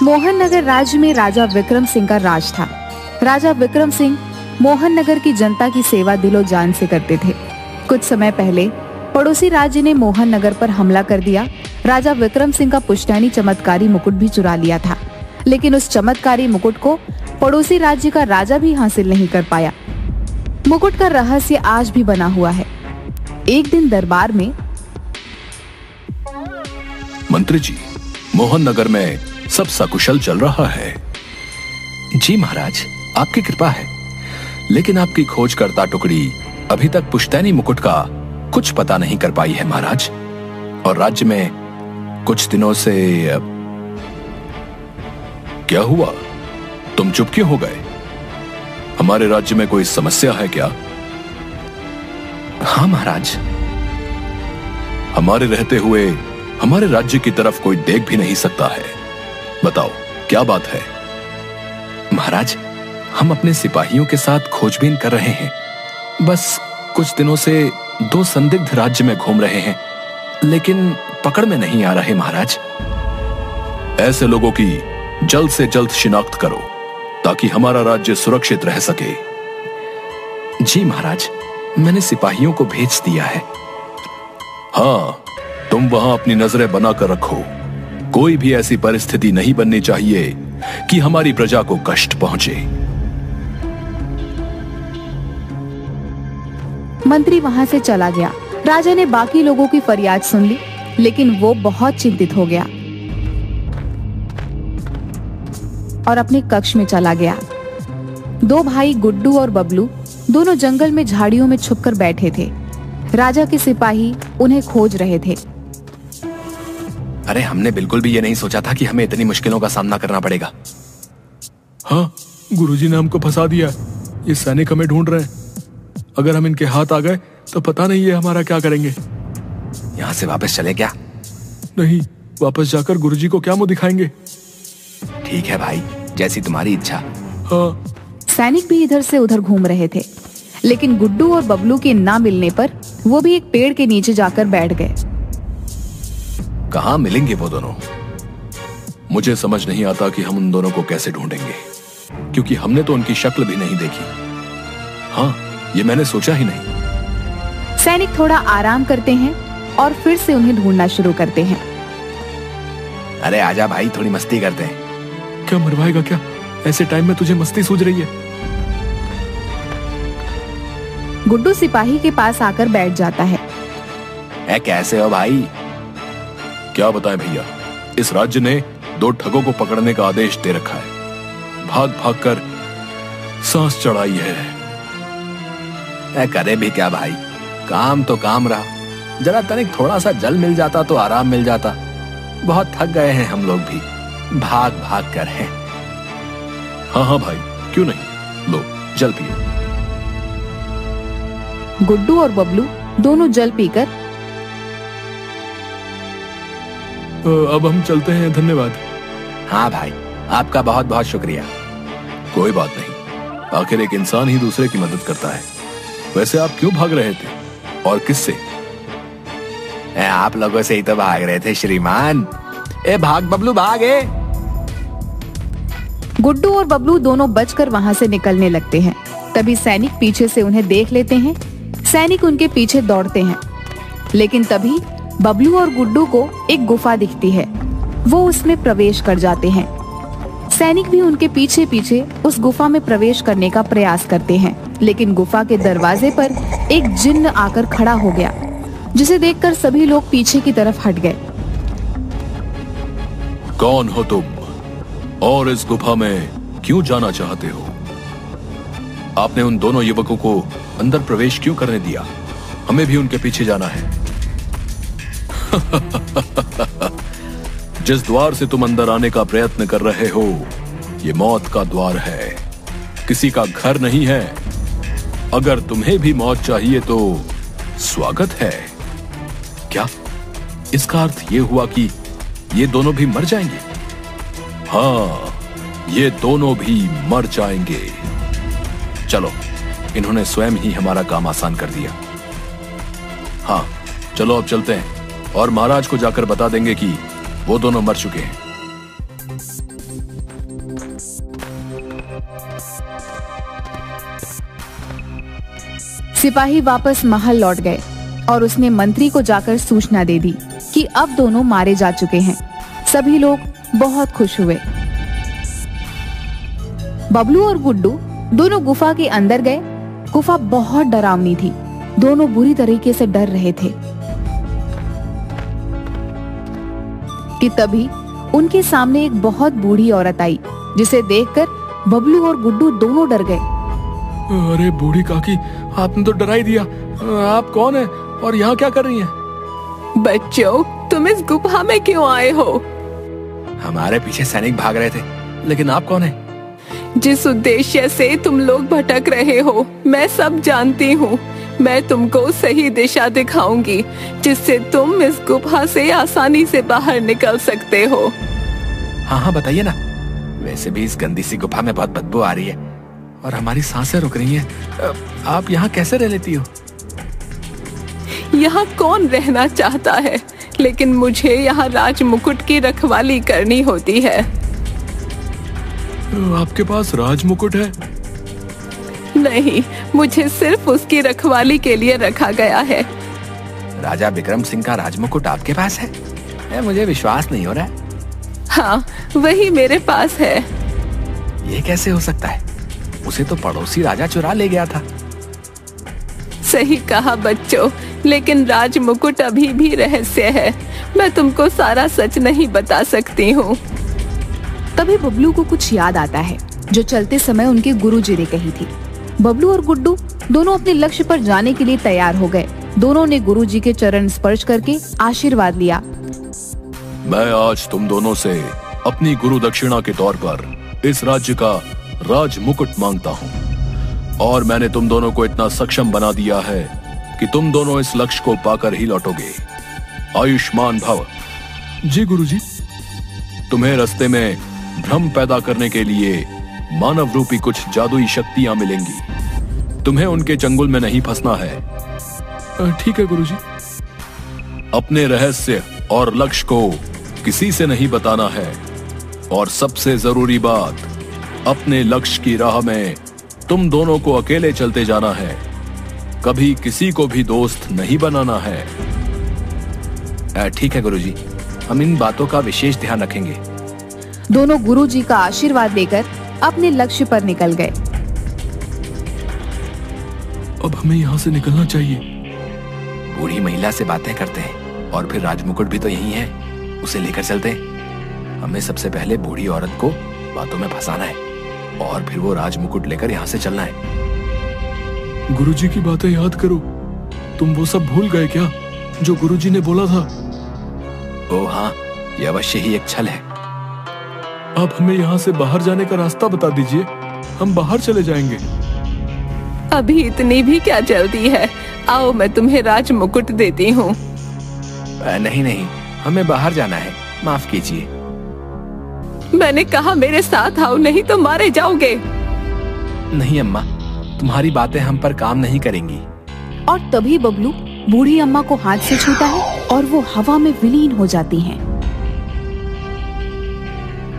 मोहन नगर राज्य में राजा विक्रम सिंह का राज था। राजा विक्रम सिंह मोहन नगर की जनता की सेवा दिलो जान से करते थे। कुछ समय पहले पड़ोसी राज्य ने मोहन नगर पर हमला कर दिया। राजा विक्रम सिंह का पुश्तैनी चमत्कारी मुकुट भी चुरा लिया था, लेकिन उस चमत्कारी मुकुट को पड़ोसी राज्य का राजा भी हासिल नहीं कर पाया। मुकुट का रहस्य आज भी बना हुआ है। एक दिन दरबार में, मंत्री जी, मोहन नगर में सब सकुशल चल रहा है। जी महाराज, आपकी कृपा है। लेकिन आपकी खोजकर्ता टुकड़ी अभी तक पुश्तैनी मुकुट का कुछ पता नहीं कर पाई है महाराज। और राज्य में कुछ दिनों से क्या हुआ? तुम चुप क्यों हो गए? हमारे राज्य में कोई समस्या है क्या? हाँ महाराज। हमारे रहते हुए हमारे राज्य की तरफ कोई देख भी नहीं सकता है। बताओ क्या बात है? महाराज, हम अपने सिपाहियों के साथ खोजबीन कर रहे हैं। बस कुछ दिनों से 2 संदिग्ध राज्य में घूम रहे हैं, लेकिन पकड़ में नहीं आ रहे महाराज। ऐसे लोगों की जल्द से जल्द शिनाख्त करो ताकि हमारा राज्य सुरक्षित रह सके। जी महाराज, मैंने सिपाहियों को भेज दिया है। हाँ, तुम वहां अपनी नजरें बनाकर रखो। कोई भी ऐसी परिस्थिति नहीं बननी चाहिए कि हमारी प्रजा को कष्ट पहुंचे। मंत्री वहां से चला गया। राजा ने बाकी लोगों की फरियाद सुन ली, लेकिन वो बहुत चिंतित हो गया और अपने कक्ष में चला गया। 2 भाई गुड्डू और बबलू दोनों जंगल में झाड़ियों में छुपकर बैठे थे। राजा के सिपाही उन्हें खोज रहे थे। अरे, हमने बिल्कुल भी ये नहीं सोचा था कि हमें इतनी मुश्किलों का सामना करना पड़ेगा। हाँ, गुरुजी ने हमको फंसा दिया। ये सैनिक हमें ढूंढ रहे हैं। अगर हम इनके हाथ आ गए तो पता नहीं ये हमारा क्या करेंगे। यहाँ से वापस चले क्या? नहीं, वापस जाकर गुरुजी को क्या मुंह दिखाएंगे। ठीक है भाई, जैसी तुम्हारी इच्छा। हाँ। सैनिक भी इधर से उधर घूम रहे थे, लेकिन गुड्डू और बबलू के ना मिलने पर वो भी एक पेड़ के नीचे जाकर बैठ गए। कहाँ मिलेंगे वो दोनों? मुझे समझ नहीं आता कि हम उन दोनों को कैसे ढूंढेंगे, क्योंकि हमने तो उनकी शक्ल भी नहीं देखी। हाँ, ये मैंने सोचा ही नहीं। सैनिक थोड़ा आराम करते हैं और फिर से उन्हें ढूंढना शुरू करते हैं। अरे आजा भाई, थोड़ी मस्ती करते हैं। क्या मरवाएगा क्या? ऐसे टाइम में तुझे मस्ती सूझ रही है? गुड्डू सिपाही के पास आकर बैठ जाता है। कैसे हो भाई? क्या बताएं भैया, इस राज्य ने 2 ठगों को पकड़ने का आदेश दे रखा है। भाग भाग कर सांस चढ़ाई है। करे भी क्या भाई, काम तो काम रहा। जरा तनिक थोड़ा सा जल मिल जाता तो आराम मिल जाता। बहुत थक गए हैं हम लोग भी, भाग भाग कर हैं। हाँ हाँ भाई, क्यों नहीं, लो जल पियो। गुड्डू और बबलू दोनों जल पीकर, अब हम चलते हैं, धन्यवाद। हाँ भाई, आपका बहुत बहुत शुक्रिया। कोई बात नहीं, आखिर एक इंसान ही दूसरे की मदद करता है। वैसे आप क्यों भाग रहे थे और किससे? आप लोगों से ही तो भाग रहे थे श्रीमान। भाग बबलू, भागे। गुड्डू और बबलू दोनों बचकर वहां से निकलने लगते हैं। तभी सैनिक पीछे से उन्हें देख लेते हैं। सैनिक उनके पीछे दौड़ते हैं, लेकिन तभी बबलू और गुड्डू को एक गुफा दिखती है। वो उसमें प्रवेश कर जाते हैं। सैनिक भी उनके पीछे पीछे उस गुफा में प्रवेश करने का प्रयास करते हैं, लेकिन गुफा के दरवाजे पर एक जिन्न आकर खड़ा हो गया, जिसे देखकर सभी लोग पीछे की तरफ हट गए। कौन हो तुम और इस गुफा में क्यों जाना चाहते हो? आपने उन दोनों युवकों को अंदर प्रवेश क्यों करने दिया? हमें भी उनके पीछे जाना है। जिस द्वार से तुम अंदर आने का प्रयत्न कर रहे हो, ये मौत का द्वार है, किसी का घर नहीं है। अगर तुम्हें भी मौत चाहिए तो स्वागत है। क्या इसका अर्थ ये हुआ कि ये दोनों भी मर जाएंगे? हाँ, ये दोनों भी मर जाएंगे। चलो, इन्होंने स्वयं ही हमारा काम आसान कर दिया। हाँ, चलो अब चलते हैं और महाराज को जाकर बता देंगे कि वो दोनों मर चुके हैं। सिपाही वापस महल लौट गए और उसने मंत्री को जाकर सूचना दे दी कि अब दोनों मारे जा चुके हैं। सभी लोग बहुत खुश हुए। बबलू और गुड्डू दोनों गुफा के अंदर गए। गुफा बहुत डरावनी थी। दोनों बुरी तरीके से डर रहे थे कि तभी उनके सामने एक बहुत बूढ़ी औरत आई, जिसे देखकर बबलू और गुड्डू दोनों डर गए। अरे बूढ़ी काकी, आपने तो डरा ही दिया। आप कौन है और यहाँ क्या कर रही हैं? बच्चों, तुम इस गुफा में क्यों आए हो? हमारे पीछे सैनिक भाग रहे थे, लेकिन आप कौन है? जिस उद्देश्य से तुम लोग भटक रहे हो, मैं सब जानती हूँ। मैं तुमको सही दिशा दिखाऊंगी, जिससे तुम इस गुफा से आसानी से बाहर निकल सकते हो। हाँ हाँ, बताइए ना। वैसे भी इस गंदी सी गुफा में बहुत बदबू आ रही है और हमारी सांसें रुक रही हैं। आप यहाँ कैसे रह लेती हो? यहाँ कौन रहना चाहता है, लेकिन मुझे यहाँ राज मुकुट की रखवाली करनी होती है। आपके पास राज मुकुट है? नहीं, मुझे सिर्फ उसकी रखवाली के लिए रखा गया है। राजा विक्रम सिंह का राजमुकुट आपके पास है? मुझे विश्वास नहीं हो रहा है। हाँ, वही मेरे पास है। ये कैसे हो सकता है? उसे तो पड़ोसी राजा चुरा ले गया था। सही कहा बच्चों, लेकिन राज मुकुट अभी भी रहस्य है। मैं तुमको सारा सच नहीं बता सकती हूँ। तभी बबलू को कुछ याद आता है जो चलते समय उनके गुरुजी ने कही थी। बबलू और गुड्डू दोनों अपने लक्ष्य पर जाने के लिए तैयार हो गए। दोनों ने गुरुजी के चरण स्पर्श करके आशीर्वाद लिया। मैं आज तुम दोनों से अपनी गुरु दक्षिणा के तौर पर इस राज्य का राज मुकुट मांगता हूँ, और मैंने तुम दोनों को इतना सक्षम बना दिया है कि तुम दोनों इस लक्ष्य को पाकर ही लौटोगे। आयुष्मान भव। जी गुरुजी। तुम्हें रास्ते में भ्रम पैदा करने के लिए मानव रूपी कुछ जादुई शक्तियां मिलेंगी। तुम्हें उनके चंगुल में नहीं फंसना है। ठीक है गुरुजी। अपने रहस्य और लक्ष्य को किसी से नहीं बताना है, और सबसे जरूरी बात, अपने लक्ष्य की राह में तुम दोनों को अकेले चलते जाना है। कभी किसी को भी दोस्त नहीं बनाना है। ठीक है गुरुजी, हम इन बातों का विशेष ध्यान रखेंगे। दोनों गुरुजी का आशीर्वाद लेकर अपने लक्ष्य पर निकल गए। अब हमें यहाँ से निकलना चाहिए। बूढ़ी महिला से बातें करते हैं, और फिर राजमुकुट भी तो यही है, उसे लेकर चलते हैं। हमें सबसे पहले बूढ़ी औरत को बातों में फंसाना है, और फिर वो राजमुकुट लेकर यहाँ से चलना है। गुरुजी की बातें याद करो। तुम वो सब भूल गए क्या जो गुरुजी ने बोला था? ओह हाँ, ये अवश्य ही एक छल है। आप हमें यहाँ से बाहर जाने का रास्ता बता दीजिए, हम बाहर चले जाएंगे। अभी इतनी भी क्या जल्दी है? आओ, मैं तुम्हें राज मुकुट देती हूँ। नहीं नहीं, हमें बाहर जाना है, माफ कीजिए। मैंने कहा मेरे साथ आओ, नहीं तो मारे जाओगे। नहीं अम्मा, तुम्हारी बातें हम पर काम नहीं करेंगी। और तभी बबलू बूढ़ी अम्मा को हाथ से छूता है और वो हवा में विलीन हो जाती हैं।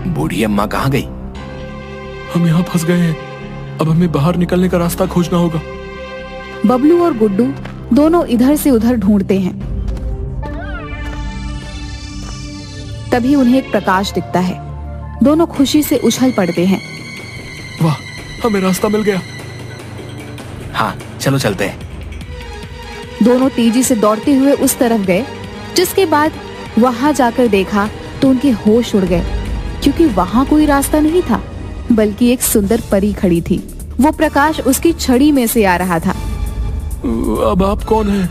बूढ़ी अम्मा कहाँ गई? हम यहाँ फंस गए हैं। अब हमें बाहर निकलने का रास्ता खोजना होगा। बबलू और गुड्डू दोनों इधर से उधर ढूंढते हैं। तभी उन्हें एक प्रकाश दिखता है। दोनों खुशी से उछल पड़ते हैं। वाह, हमें रास्ता मिल गया। हाँ, चलो चलते हैं। दोनों तेजी से दौड़ते हुए उस तरफ गए, जिसके बाद वहां जाकर देखा तो उनके होश उड़ गए, क्योंकि वहां कोई रास्ता नहीं था, बल्कि एक सुंदर परी खड़ी थी। वो प्रकाश उसकी छड़ी में से आ रहा था। अब आप कौन हैं?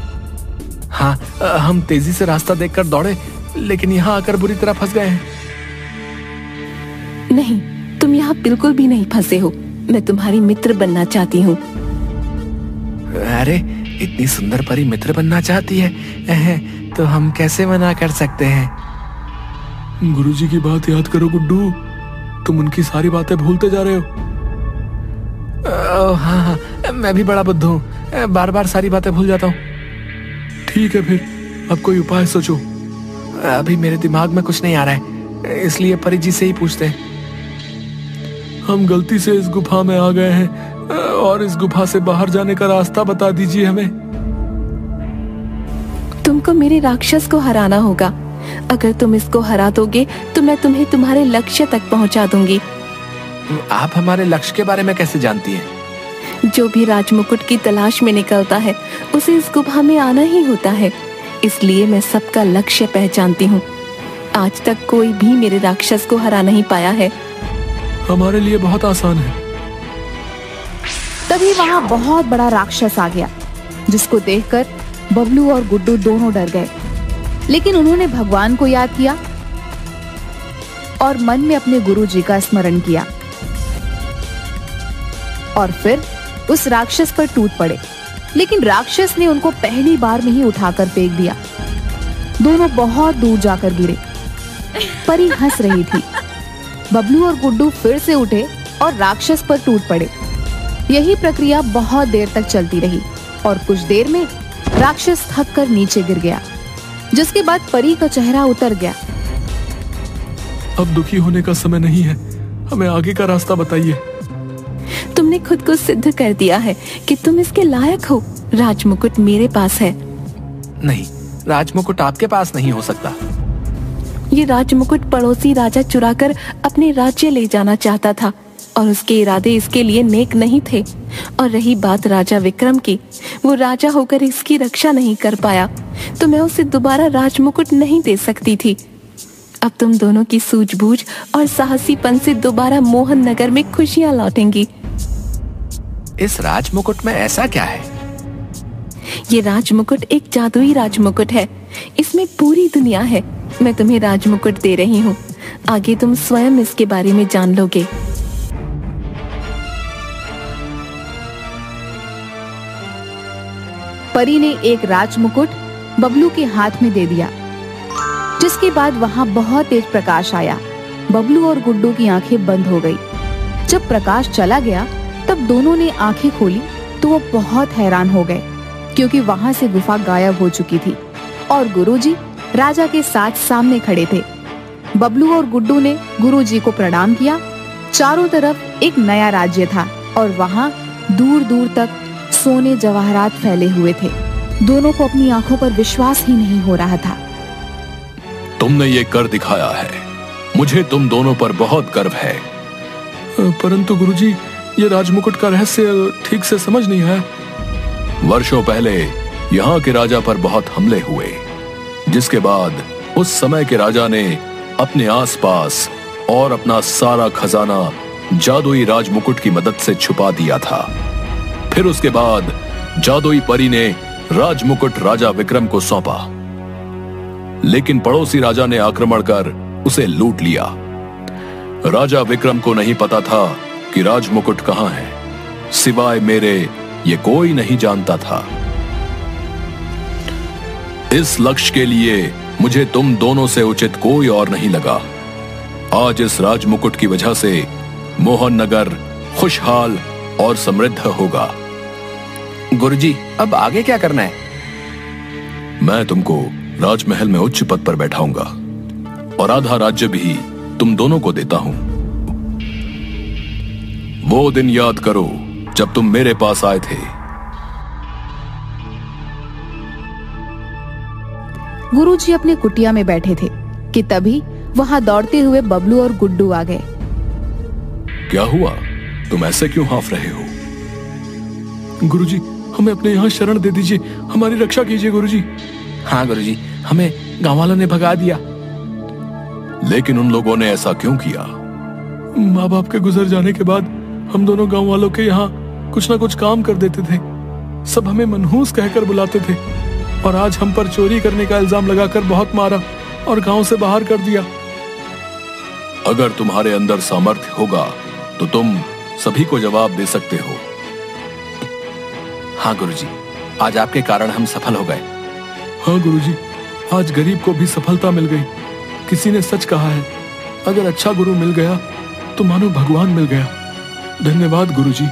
हाँ, हम तेजी से रास्ता देखकर दौड़े, लेकिन यहाँ आकर बुरी तरह फंस गए हैं। नहीं, तुम यहाँ बिल्कुल भी नहीं फंसे हो। मैं तुम्हारी मित्र बनना चाहती हूँ। अरे, इतनी सुंदर परी मित्र बनना चाहती है, तो हम कैसे मना कर सकते हैं? गुरुजी की बात याद करो गुड्डू, तुम उनकी सारी बातें भूलते जा रहे हो। हाँ हाँ, मैं भी बड़ा बुद्धू हूँ, बार बार सारी बातें भूल जाता हूँ। ठीक है, फिर अब कोई उपाय सोचो। अभी मेरे दिमाग में कुछ नहीं आ रहा है, इसलिए परी जी से ही पूछते हैं। हम गलती से इस गुफा में आ गए हैं, और इस गुफा से बाहर जाने का रास्ता बता दीजिए हमें। तुमको मेरे राक्षस को हराना होगा। अगर तुम इसको हरा दोगे तो मैं तुम्हें तुम्हारे लक्ष्य तक पहुंचा दूंगी। आप हमारे लक्ष्य के बारे में कैसे जानती हैं? जो भी राजमुकुट की तलाश में निकलता है उसे इस गुफा में आना ही होता है, इसलिए मैं सबका लक्ष्य पहचानती हूँ। आज तक कोई भी मेरे राक्षस को हरा नहीं पाया है। हमारे लिए बहुत आसान है। तभी वहां बहुत बड़ा राक्षस आ गया, जिसको देखकर बबलू और गुड्डू दोनों डर गए। लेकिन उन्होंने भगवान को याद किया और मन में अपने गुरुजी का स्मरण किया और फिर उस राक्षस पर टूट पड़े। लेकिन राक्षस ने उनको पहली बार में ही उठाकर फेंक दिया। दोनों बहुत दूर जाकर गिरे। परी हंस रही थी। बबलू और गुड्डू फिर से उठे और राक्षस पर टूट पड़े। यही प्रक्रिया बहुत देर तक चलती रही और कुछ देर में राक्षस थक कर नीचे गिर गया, जिसके बाद परी का चेहरा उतर गया। अब दुखी होने का समय नहीं है, हमें आगे का रास्ता बताइए। तुमने खुद को सिद्ध कर दिया है कि तुम इसके लायक हो। राजमुकुट मेरे पास है। नहीं, राजमुकुट आपके पास नहीं हो सकता। ये राजमुकुट पड़ोसी राजा चुराकर अपने राज्य ले जाना चाहता था और उसके इरादे इसके लिए नेक नहीं थे। और रही बात राजा विक्रम की, वो राजा होकर इसकी रक्षा नहीं कर पाया, तो मैं उसे दोबारा राजमुकुट नहीं दे सकती थी। अब तुम दोनों की सूझबूझ और साहसीपन से दोबारा मोहन नगर में खुशियां लौटेंगी। इस राजमुकुट में ऐसा क्या है? ये राजमुकुट एक जादुई राजमुकुट है। इसमें पूरी दुनिया है। मैं तुम्हें राजमुकुट दे रही हूँ। आगे तुम स्वयं इसके बारे में जान लोगे। परी ने एक राजमुकुट बबलू के हाथ में दे दिया, जिसके बाद वहां बहुत तेज प्रकाश आया। बबलू और गुड्डू की आंखें बंद हो गई। जब प्रकाश चला गया तब दोनों ने आंखें खोली तो वो बहुत हैरान हो गए, क्योंकि वहां से गुफा गायब हो चुकी थी और गुरुजी राजा के साथ सामने खड़े थे। बबलू और गुड्डू ने गुरुजी को प्रणाम किया। चारों तरफ एक नया राज्य था और वहां दूर दूर तक सोने जवाहरात फैले हुए थे। दोनों को अपनी आंखों पर विश्वास ही नहीं हो रहा था। तुमने ये कर दिखाया है। मुझे तुम दोनों पर बहुत गर्व है। परंतु गुरुजी, ये राजमुकुट का रहस्य ठीक से समझ नहीं आया। वर्षों पहले यहाँ के राजा पर बहुत हमले हुए, जिसके बाद उस समय के राजा ने अपने आसपास और अपना सारा खजाना जादुई राजमुकुट की मदद से छुपा दिया था। फिर उसके बाद जादुई परी ने राजमुकुट राजा विक्रम को सौंपा, लेकिन पड़ोसी राजा ने आक्रमण कर उसे लूट लिया। राजा विक्रम को नहीं पता था कि राजमुकुट कहां है। सिवाय मेरे ये कोई नहीं जानता था। इस लक्ष्य के लिए मुझे तुम दोनों से उचित कोई और नहीं लगा। आज इस राजमुकुट की वजह से मोहन नगर खुशहाल और समृद्ध होगा। गुरुजी, अब आगे क्या करना है? मैं तुमको राजमहल में उच्च पद पर बैठाऊंगा और आधा राज्य भी तुम दोनों को देता हूं। वो दिन याद करो जब तुम मेरे पास आए थे। गुरुजी अपने कुटिया में बैठे थे कि तभी वहां दौड़ते हुए बबलू और गुड्डू आ गए। क्या हुआ? तुम ऐसे क्यों हाँफ रहे हो? गुरुजी, हमें अपने यहाँ शरण दे दीजिए, हमारी रक्षा कीजिए गुरुजी। हाँ गुरुजी, हमें गांव वालों ने भगा दिया। लेकिन उन लोगों ने ऐसा क्यों किया? माँ बाप के गुजर जाने के बाद हम दोनों गांव वालों के यहाँ कुछ ना कुछ काम कर देते थे। सब हमें मनहूस कहकर बुलाते थे और आज हम पर चोरी करने का इल्जाम लगाकर बहुत मारा और गांव से बाहर कर दिया। अगर तुम्हारे अंदर सामर्थ्य होगा तो तुम सभी को जवाब दे सकते हो। हाँ गुरुजी, आज आपके कारण हम सफल हो गए। हाँ गुरुजी, आज गरीब को भी सफलता मिल गई। किसी ने सच कहा है, अगर अच्छा गुरु मिल गया तो मानो भगवान मिल गया। धन्यवाद गुरुजी।